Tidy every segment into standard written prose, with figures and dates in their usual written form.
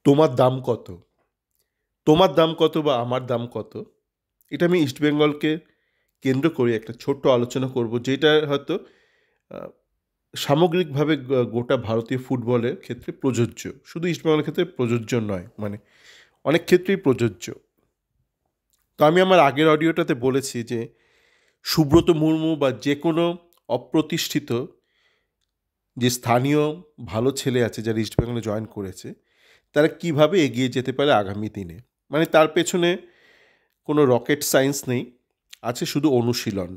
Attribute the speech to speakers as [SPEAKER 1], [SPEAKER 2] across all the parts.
[SPEAKER 1] তোমার দাম কত? তোমার দাম কত বা আমার দাম কত? এটা আমি ইস্টবেঙ্গলকে কেন্দ্র করে একটা ছোট্ট আলোচনা করব, যেটা হয়তো আহ, সামগ্রিকভাবে গোটা ভারতীয় ফুটবলের ক্ষেত্রে প্রযোজ্য। শুধু ইস্টবেঙ্গলের ক্ষেত্রে প্রযোজ্য নয়, মানে অনেক ক্ষেত্রেই প্রযোজ্য। তো আমি আমার আগের অডিওটাতে বলেছি যে সুব্রত মুর্মু বা যে কোনো অপ্রতিষ্ঠিত যে স্থানীয় ভালো ছেলে আছে যারা ইস্টবেঙ্গলে জয়েন করেছে, তারা কিভাবে এগিয়ে যেতে পারে আগামী দিনে। মানে তার পেছনে কোনো রকেট সায়েন্স নেই, আছে শুধু অনুশীলন,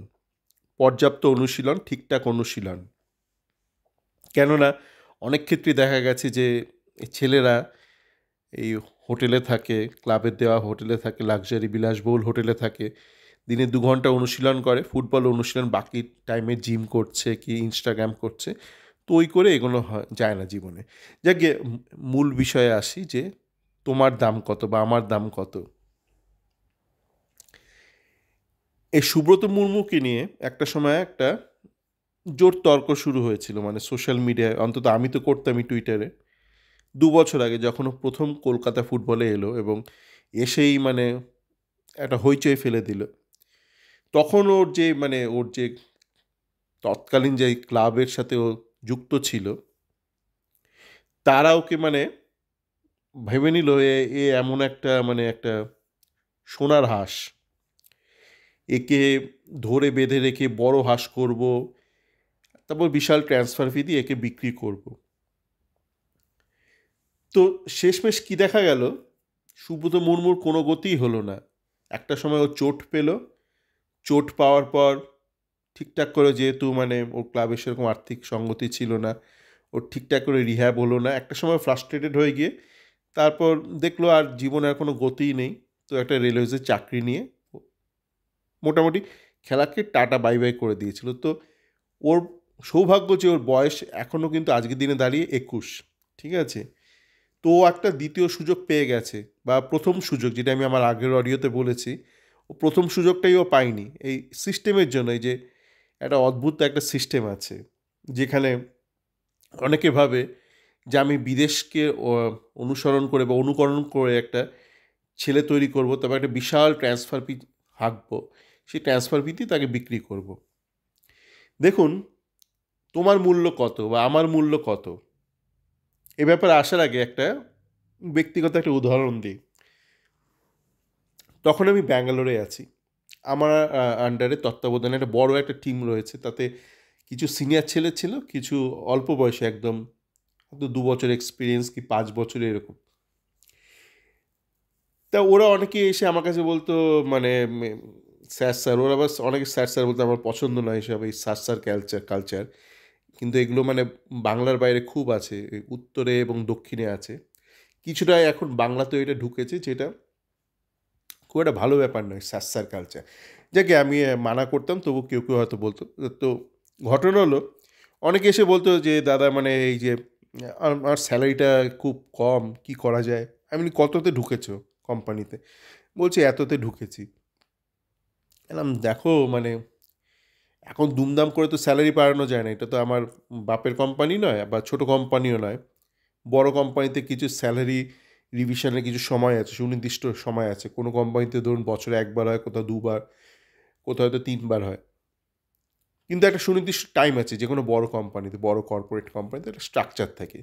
[SPEAKER 1] পর্যাপ্ত অনুশীলন, ঠিকঠাক অনুশীলন। কেননা অনেক ক্ষেত্রেই দেখা গেছে যে ছেলেরা এই হোটেলে থাকে, ক্লাবের দেওয়া হোটেলে থাকে, লাক্সারি বিলাসবহুল হোটেলে থাকে, দিনে 2 ঘন্টা অনুশীলন করে, ফুটবল অনুশীলন, বাকি টাইমে জিম করছে কি ইনস্টাগ্রাম করছে। তো ওই করে এগোনো যায় না জীবনে। যাকে মূল বিষয়ে আসি, যে তোমার দাম কত বা আমার দাম কত। এই সুব্রত মুর্মুকে নিয়ে একটা সময় একটা জোর তর্ক শুরু হয়েছিল, মানে সোশ্যাল মিডিয়ায়, অন্তত আমি তো করতামই টুইটারে। 2 বছর আগে যখন ও প্রথম কলকাতা ফুটবলে এলো এবং এসেই মানে একটা হইচই ফেলে দিল, তখন ওর যে তৎকালীন যে ক্লাবের সাথে ও যুক্ত ছিল, তারা ওকে মানে ভেবে নিল এ এ এমন একটা মানে একটা সোনার হাঁস, একে ধরে বেঁধে রেখে বড় হাঁস করব, তারপর বিশাল ট্রান্সফার ফি দিয়ে একে বিক্রি করব। তো শেষমেশ কি দেখা গেল, সুব্রত মুর্মুর কোনো গতিই হলো না। একটা সময় ও চোট পেল, চোট পাওয়ার পর ঠিকঠাক করে, যেহেতু মানে ওর ক্লাবের সেরকম আর্থিক সঙ্গতি ছিল না, ওর ঠিকঠাক করে রিহ্যাব হলো না, একটা সময় ফ্রাস্ট্রেটেড হয়ে গিয়ে তারপর দেখলো আর জীবনে আর কোনো গতিই নেই। তো একটা রেলওয়েজের চাকরি নিয়ে মোটামুটি খেলাকে টাটা বাই বাই করে দিয়েছিল। তো ওর সৌভাগ্য যে ওর বয়স এখনও কিন্তু আজকের দিনে দাঁড়িয়ে 21, ঠিক আছে? তো ও একটা দ্বিতীয় সুযোগ পেয়ে গেছে, বা প্রথম সুযোগ, যেটা আমি আমার আগের অডিওতে বলেছি। ও প্রথম সুযোগটাই ও পায়নি এই সিস্টেমের জন্য। এই যে একটা অদ্ভুত একটা সিস্টেম আছে, যেখানে অনেকে ভাবে যে আমি বিদেশকে অনুসরণ করে বা অনুকরণ করে একটা ছেলে তৈরি করব, তবে একটা বিশাল ট্রান্সফার ফি হাঁকবো, সেই ট্রান্সফার ফিতে তাকে বিক্রি করব। দেখুন, তোমার মূল্য কত বা আমার মূল্য কত, এ ব্যাপারে আসার আগে একটা ব্যক্তিগত একটা উদাহরণ দিই। তখন আমি ব্যাঙ্গালোরে আছি। আমার আন্ডারে তত্ত্বাবধানে একটা বড় একটা টিম রয়েছে, তাতে কিছু সিনিয়র ছেলে ছিল, কিছু অল্প বয়সে একদম, হয়তো 2 বছর এক্সপিরিয়েন্স কি 5 বছর এরকম। তা ওরা অনেকে এসে আমার কাছে বলতো, মানে স্যার স্যার, ওরা আবার অনেকে স্যার স্যার বলতে আমার পছন্দ নয় এসব, এই স্যার স্যার কালচার। কিন্তু এগুলো মানে বাংলার বাইরে খুব আছে, এই উত্তরে এবং দক্ষিণে আছে। কিছুটা এখন বাংলাতেও এটা ঢুকেছে, যেটা খুব একটা ভালো ব্যাপার নয়, স্যার স্যার কালচার। যাকে আমি মানা করতাম, তবু কেউ কেউ হয়তো বলতো। তো ঘটনা হলো, অনেকে এসে বলতো যে দাদা মানে এই যে আমার স্যালারিটা খুব কম, কি করা যায়। আমি বলি, কততে ঢুকেছো কোম্পানিতে? বলছে এততে ঢুকেছি। এলাম দেখো, মানে এখন দুমদাম করে তো স্যালারি বাড়ানো যায় না, এটা তো আমার বাপের কোম্পানি নয় বা ছোট কোম্পানিও নয়। বড় কোম্পানিতে কিছু স্যালারি রিভিশনের কিছু সময় আছে, সুনির্দিষ্ট সময় আছে। কোনো কোম্পানিতে ধরুন বছরে একবার হয়, কোথাও দুবার, কোথাও হয়তো 3বার হয়। কিন্তু একটা সুনির্দিষ্ট টাইম আছে যে কোনো বড় কোম্পানিতে, বড় কর্পোরেট কোম্পানিতে একটা স্ট্রাকচার থাকে।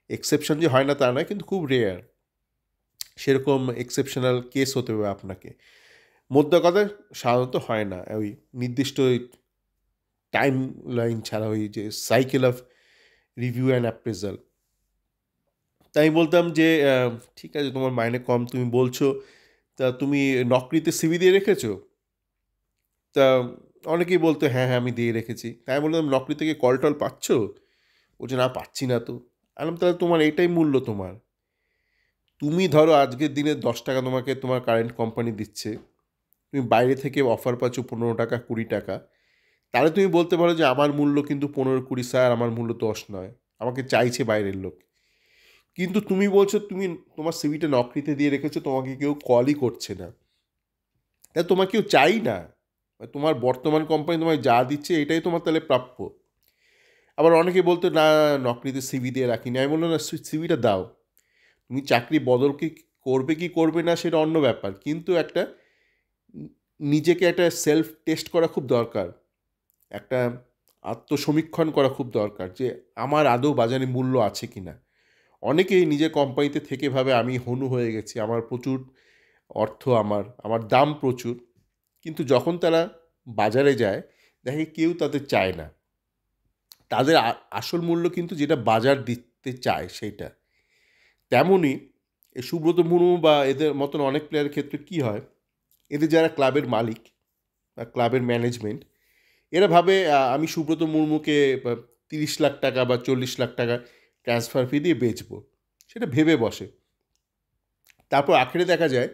[SPEAKER 1] এক্সেপশন যে হয় না তা নয়, কিন্তু খুব রেয়ার। সেরকম এক্সেপশনাল কেস হতে হবে আপনাকে। মোদ্দা কথা, সাধারণত হয় না ওই নির্দিষ্ট ওই টাইম লাইন ছাড়া, ওই যে cycle of review and appraisal. তাই আমি বলতাম যে ঠিক আছে, তোমার মাইনে কম তুমি বলছো, তা তুমি নকরিতে সিভি দিয়ে রেখেছো? তা অনেকেই বলতো হ্যাঁ হ্যাঁ আমি দিয়ে রেখেছি। তাই আমি বললাম, নকরি থেকে কল টল পাচ্ছ? বলছে না, পাচ্ছি না তো। আমি বললাম, তাহলে তোমার এইটাই মূল্য তোমার। তুমি ধরো আজকের দিনে 10 টাকা তোমাকে তোমার কারেন্ট কোম্পানি দিচ্ছে, তুমি বাইরে থেকে অফার পাচ্ছ 15 টাকা 20 টাকা, তাহলে তুমি বলতে পারো যে আমার মূল্য কিন্তু 15-20 স্যার, আমার মূল্য 10 নয়, আমাকে চাইছে বাইরের লোক। কিন্তু তুমি বলছো তুমি তোমার সিভিটা নকরিতে দিয়ে রেখেছো, তোমাকে কেউ কলই করছে না, তা তোমার কেউ চাই না। তোমার বর্তমান কোম্পানি তোমায় যা দিচ্ছে এটাই তোমার তাহলে প্রাপ্য। আবার অনেকে বলতো না, নকরিতে সিভি দিয়ে রাখিনি। আমি বললাম না, সিভিটা দাও। তুমি চাকরি বদল কি করবে না সেটা অন্য ব্যাপার, কিন্তু একটা নিজেকে একটা সেলফ টেস্ট করা খুব দরকার, একটা আত্মসমীক্ষণ করা খুব দরকার যে আমার আদৌ বাজারে মূল্য আছে কি না। অনেকেই নিজের কোম্পানিতে থেকে ভাবে আমি হনু হয়ে গেছি, আমার প্রচুর অর্থ, আমার দাম প্রচুর, কিন্তু যখন তারা বাজারে যায় দেখে কেউ তাদের চায় না, তাদের আসল মূল্য কিন্তু যেটা বাজার দিতে চায় সেইটা। তেমনই এই সুব্রত মুর্মু বা এদের মতন অনেক প্লেয়ারের ক্ষেত্রে কি হয়, এদের যারা ক্লাবের মালিক বা ক্লাবের ম্যানেজমেন্ট, এরা ভাবে আমি সুব্রত মুর্মুকে 30 লাখ টাকা বা 40 লাখ টাকা ট্রান্সফার ফি দিয়ে বেচবো, সেটা ভেবে বসে। তারপর আখেরে দেখা যায়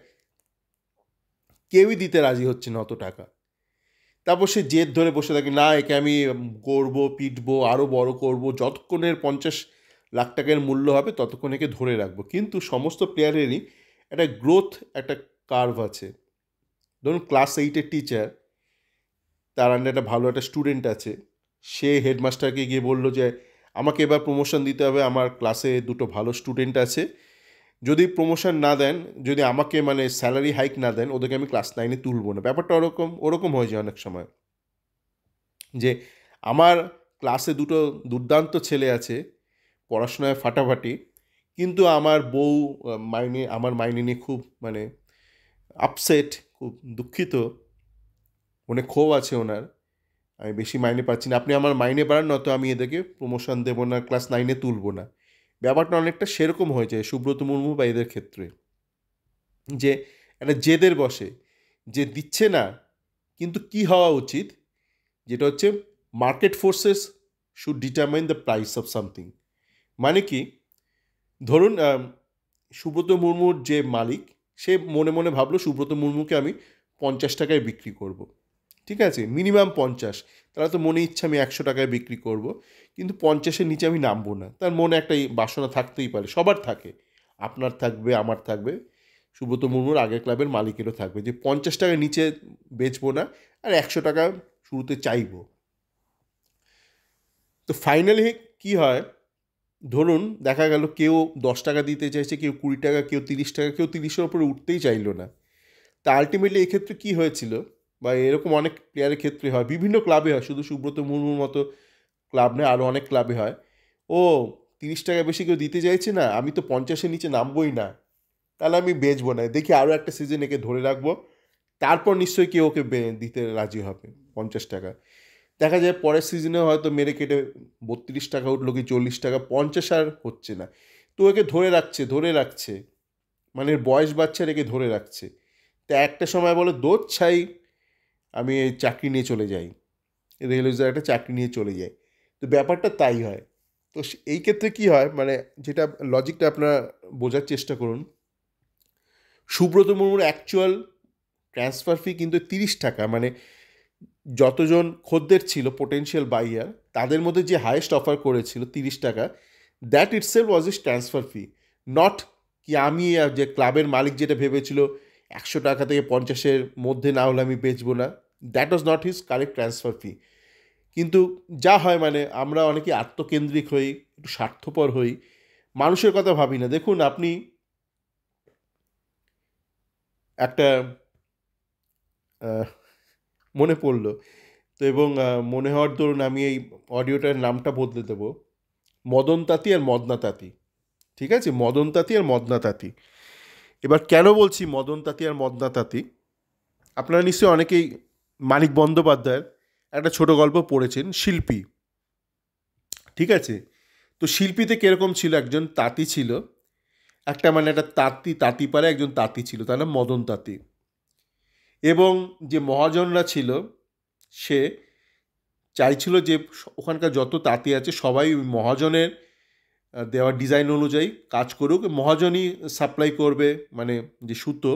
[SPEAKER 1] কেউই দিতে রাজি হচ্ছে না অত টাকা। তারপর সে জেদ ধরে বসে থাকে, না একে আমি গড়বো, পিটবো, আরও বড় করব, যতক্ষণের 50 লাখ টাকার মূল্য হবে ততক্ষণ একে ধরে রাখবো। কিন্তু সমস্ত প্লেয়ারেরই একটা গ্রোথ, একটা কার্ভ আছে। ধরুন ক্লাস 8-এর টিচার, তার আন্ডারে একটা ভালো একটা স্টুডেন্ট আছে, সে হেডমাস্টারকে গিয়ে বলল যে আমাকে এবার প্রমোশন দিতে হবে, আমার ক্লাসে দুটো ভালো স্টুডেন্ট আছে, যদি প্রমোশন না দেন, যদি আমাকে মানে স্যালারি হাইক না দেন, ওদেরকে আমি ক্লাস 9-এ তুলব না। ব্যাপারটা ওরকম হয়ে যায় অনেক সময়, যে আমার ক্লাসে দুটো দুর্দান্ত ছেলে আছে, পড়াশোনায় ফাটাফাটি, কিন্তু আমার বউ আমার মাইনে নিয়ে খুব মানে আপসেট, খুব দুঃখিত, মনে ক্ষোভ আছে ওনার, আমি বেশি মাইনে পাচ্ছি না, আপনি আমার মাইনে বাড়ান, নয়তো আমি এদেরকে প্রমোশন দেবো না, ক্লাস 9-এ তুলব না। ব্যাপারটা অনেকটা সেরকম হয়ে যায় সুব্রত মুর্মু বা এদের ক্ষেত্রে, যে একটা জেদের বসে, যে দিচ্ছে না, কিন্তু কি হওয়া উচিত, যেটা হচ্ছে market forces should determine the price of something. মানে কি, ধরুন সুব্রত মুর্মুর যে মালিক, সে মনে মনে ভাবলো সুব্রত মুর্মুকে আমি 50 টাকায় বিক্রি করব, ঠিক আছে, মিনিমাম 50, তারা তো মনে ইচ্ছা আমি 100 টাকায় বিক্রি করব, কিন্তু 50-এর নিচে আমি নামবো না। তার মনে একটা বাসনা থাকতেই পারে, সবার থাকে, আপনার থাকবে, আমার থাকবে, সুব্রত মুর্মুর আগের ক্লাবের মালিকেরও থাকবে, যে 50 টাকার নিচে বেচবো না, আর 100 টাকা শুরুতে চাইবো। তো ফাইনালি কি হয়, ধরুন দেখা গেল কেউ 10 টাকা দিতে চাইছে, কেউ 20 টাকা, কেউ 30 টাকা, কেউ 30-এর ওপরে উঠতেই চাইলো না। তা আলটিমেটলি এক্ষেত্রে কী হয়েছিল, বা এরকম অনেক প্লেয়ারের ক্ষেত্রে হয়, বিভিন্ন ক্লাবে হয়, শুধু সুব্রত মুর্মুর মতো ক্লাব নয়, আরও অনেক ক্লাবে হয়, ও 30 টাকা বেশি কেউ দিতে চাইছে না, আমি তো 50-এর নিচে নামবই না, তাহলে আমি বেচবো না, দেখি আরও একটা সিজন একে ধরে রাখবো, তারপর নিশ্চয়ই কেউ ওকে দিতে রাজি হবে 50 টাকা। দেখা যায় পরের সিজনে হয়তো মেরে কেটে 32 টাকা উঠলো, কি 40 টাকা, 50 আর হচ্ছে না, তো একে ধরে রাখছে, মানে এর বয়স বাচ্চা রেখে ধরে রাখছে। তা একটা সময় বলে দোদ ছাই, আমি এই চাকরি নিয়ে চলে যাই, রেলওয়েজের একটা চাকরি নিয়ে চলে যাই। তো ব্যাপারটা তাই হয়। তো এই ক্ষেত্রে কি হয়, মানে যেটা লজিকটা আপনারা বোঝার চেষ্টা করুন, সুব্রত মুর্মুর অ্যাকচুয়াল ট্রান্সফার ফি কিন্তু 30 টাকা, মানে যতজন খদ্দের ছিল পোটেনশিয়াল বাইয়ার, তাদের মধ্যে যে হাইয়েস্ট অফার করেছিল 30 টাকা, that itself was is transfer fee, not কি আমি যে ক্লাবের মালিক যেটা ভেবেছিল 100 টাকা থেকে 50-এর মধ্যে না হলে আমি বেচবো না, that was not his correct transfer ফি। কিন্তু যা হয়, মানে আমরা অনেকে আত্মকেন্দ্রিক হই, একটু স্বার্থপর হই, মানুষের কথা ভাবি না। দেখুন আপনি একটা মনে পড়লো তো, এবং মনে হওয়ার দরুন আমি এই অডিওটার নামটা বদলে দেবো, মদন তাঁতি আর মদনা তাঁতি। ঠিক আছে, মদন তাঁতি আর মদনা তাঁতি। এবার কেন বলছি মদন তাঁতি আর মদনা তাঁতি, আপনারা নিশ্চয়ই অনেকেই মানিক বন্দ্যোপাধ্যায়ের একটা ছোট গল্প পড়েছেন, শিল্পী। ঠিক আছে, তো শিল্পীতে কীরকম ছিল, একজন তাঁতি ছিল, একটা মানে একটা তাঁতিপাড়ায় একজন তাঁতি ছিল, তার নাম মদন তাঁতি। এবং যে মহাজনরা ছিল, সে চাইছিল যে ওখানকার যত তাঁতি আছে সবাই ওই মহাজনের দেওয়া ডিজাইন অনুযায়ী কাজ করুক, মহাজনই সাপ্লাই করবে মানে যে সুতো,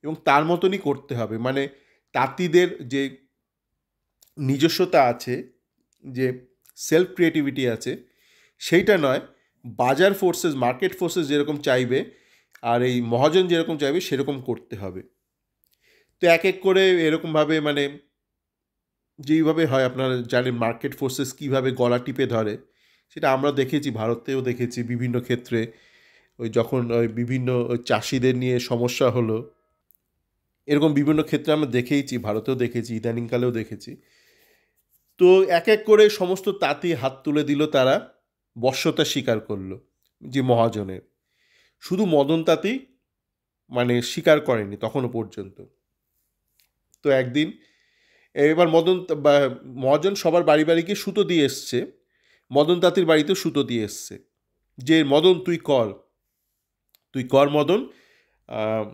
[SPEAKER 1] এবং তার মতনই করতে হবে, মানে তাঁতিদের যে নিজস্বতা আছে, যে সেলফ ক্রিয়েটিভিটি আছে, সেইটা নয়, বাজার ফোর্সেস, মার্কেট ফোর্সেস যেরকম চাইবে আর এই মহাজন যেরকম চাইবে সেরকম করতে হবে। তো এক এক করে এরকমভাবে, মানে যেইভাবে হয় আপনারা জানেন, মার্কেট ফোর্সেস কীভাবে গলা টিপে ধরে, সেটা আমরা দেখেছি, ভারতেও দেখেছি বিভিন্ন ক্ষেত্রে, ওই যখন ওই বিভিন্ন ওই চাষিদের নিয়ে সমস্যা হলো, এরকম বিভিন্ন ক্ষেত্রে আমরা দেখেইছি, ভারতেও দেখেছি, ইদানিংকালেও দেখেছি। তো এক এক করে সমস্ত তাঁতি হাত তুলে দিল, তারা বশ্যতা স্বীকার করলো যে মহাজনের। শুধু মদন তাঁতি মানে স্বীকার করেনি তখনও পর্যন্ত। তো একদিন এবার মহাজন সবার বাড়ি বাড়ি গিয়ে সুতো দিয়ে এসছে, মদন তাঁতির বাড়িতেও সুতো দিয়ে এসছে যে মদন তুই কর মদন, আহ,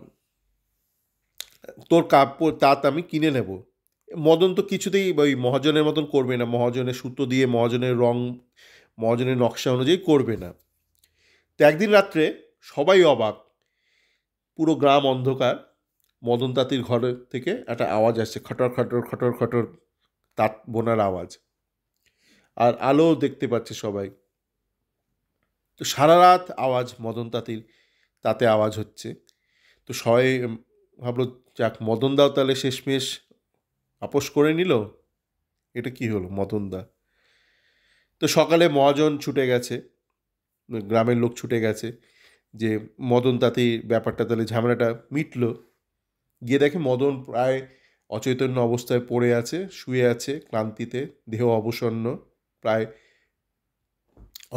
[SPEAKER 1] তোর কাপড় তাঁত আমি কিনে নেব। মদন তো কিছুতেই ওই মহাজনের মতন করবে না, মহাজনের সুতো দিয়ে মহাজনের রং, মহাজনের নকশা অনুযায়ী করবে না। তো একদিন রাত্রে সবাই অবাক, পুরো গ্রাম অন্ধকার, মদন তাঁতির ঘর থেকে একটা আওয়াজ আসছে, খটর খটর খটর খটর, তাঁত বোনার আওয়াজ, আর আলো দেখতে পাচ্ছে সবাই। তো সারা রাত আওয়াজ, মদন তাঁতির তাতে আওয়াজ হচ্ছে। তো সবাই ভাবলো, যাক মদন দাও তাহলে শেষমেশ আপোষ করে নিল, এটা কি হলো মদন দা। তো সকালে মহাজন ছুটে গেছে, গ্রামের লোক ছুটে গেছে যে মদন তাঁতির ব্যাপারটা তাহলে ঝামেলাটা মিটলো। গিয়ে দেখে মদন প্রায় অচৈতন্য অবস্থায় পড়ে আছে, শুয়ে আছে ক্লান্তিতে, দেহ অবসন্ন, প্রায়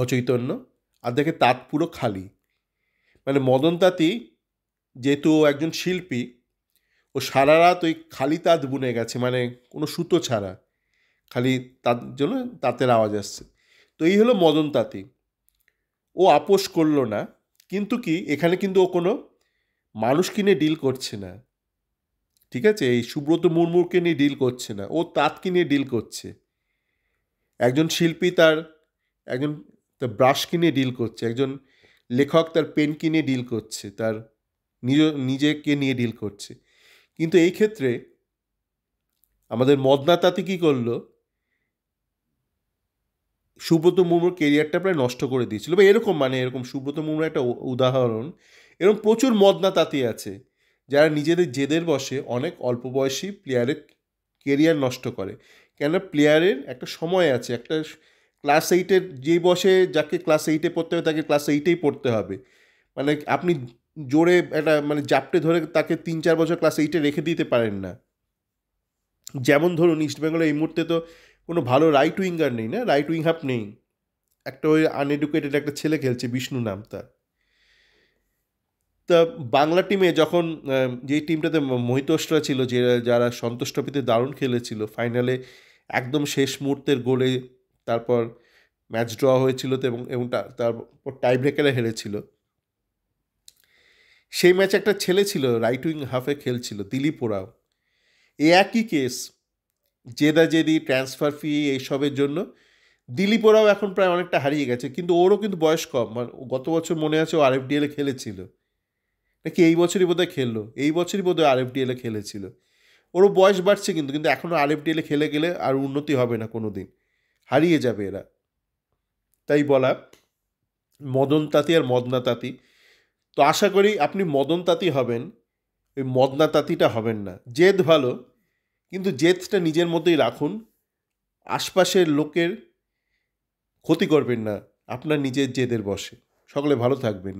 [SPEAKER 1] অচৈতন্য। আর দেখে তাঁত পুরো খালি। মানে মদন তাঁতি যেহেতু ও একজন শিল্পী, ও সারা রাত ওই খালি তাঁত বুনে গেছে, মানে কোনো সুতো ছাড়া, খালি তার জন্য তাঁতের আওয়াজ আসছে। তো এই হলো মদন তাঁতি। ও আপোষ করলো না, কিন্তু কি এখানে কিন্তু ও কোনো মানুষ কিনে ডিল করছে না, ঠিক আছে? এই সুব্রত মুর্মুকে নিয়ে ডিল করছে না, ও তাঁতকে নিয়ে ডিল করছে। একজন শিল্পী একজন তার ব্রাশ কিনে ডিল করছে, একজন লেখক তার পেন কিনে ডিল করছে, তার নিজেকে নিয়ে ডিল করছে। কিন্তু এই ক্ষেত্রে আমাদের মদনা তাঁতি কী করলো, সুব্রত মুর্মুর কেরিয়ারটা প্রায় নষ্ট করে দিয়েছিল, বা এরকম, মানে এরকম সুব্রত মুর্মুর একটা উদাহরণ। এরকম প্রচুর মদনা তাঁতি আছে যারা নিজেদের জেদের বশে অনেক অল্প বয়সী প্লেয়ারের কেরিয়ার নষ্ট করে। কেন? প্লেয়ারের একটা সময় আছে, একটা ক্লাস এইটের যেই বসে, যাকে ক্লাস এইটে পড়তে হবে তাকে ক্লাস এইটেই পড়তে হবে। মানে আপনি জোরে একটা মানে জাপটে ধরে তাকে 3-4 বছর ক্লাস এইটে রেখে দিতে পারেন না। যেমন ধরুন ইস্টবেঙ্গলে এই মুহূর্তে তো কোনো ভালো রাইট উইঙ্গার নেই, না রাইট উইং হাফ নেই, একটা ওই আনএডুকেটেড একটা ছেলে খেলছে, বিষ্ণু নাম তার। তা বাংলা টিমে যখন যেই টিমটাতে মহিতোষরা ছিল, যে যারা সন্তোষ ট্রফিতে দারুণ খেলেছিল, ফাইনালে একদম শেষ মুহূর্তের গোলে তারপর ম্যাচ ড্র হয়েছিল, তো এবং তারপর টাই ব্রেকারে হেরেছিল। সেই ম্যাচে একটা ছেলে ছিল রাইট উইং হাফে খেলছিল, দিলীপ ওরাও। এই একই কেস, জেদাজেদি, ট্রান্সফার ফি, এইসবের জন্য দিলীপ ওরাও এখন প্রায় অনেকটা হারিয়ে গেছে। কিন্তু ওরও কিন্তু বয়স কম, মানে গত বছর মনে আছে ও আরএফডিএলে খেলেছিল, নাকি এই বছরই বোধহয় খেললো, এই বছরই বোধহয় আরএফডিএলে খেলেছিল। ওরও বয়স বাড়ছে, কিন্তু কিন্তু এখনও আরএফডিএলে খেলে গেলে আর উন্নতি হবে না কোনো দিন, হারিয়ে যাবে এরা। তাই বলা মদন তাঁতি আর মদনা তাঁতি। তো আশা করি আপনি মদন তাঁতি হবেন, ওই মদনা তাঁতিটা হবেন না। জেদ ভালো, কিন্তু জেদটা নিজের মধ্যেই রাখুন, আশপাশের লোকের ক্ষতি করবেন না আপনার নিজের জেদের বশে। সকলে ভালো থাকবেন।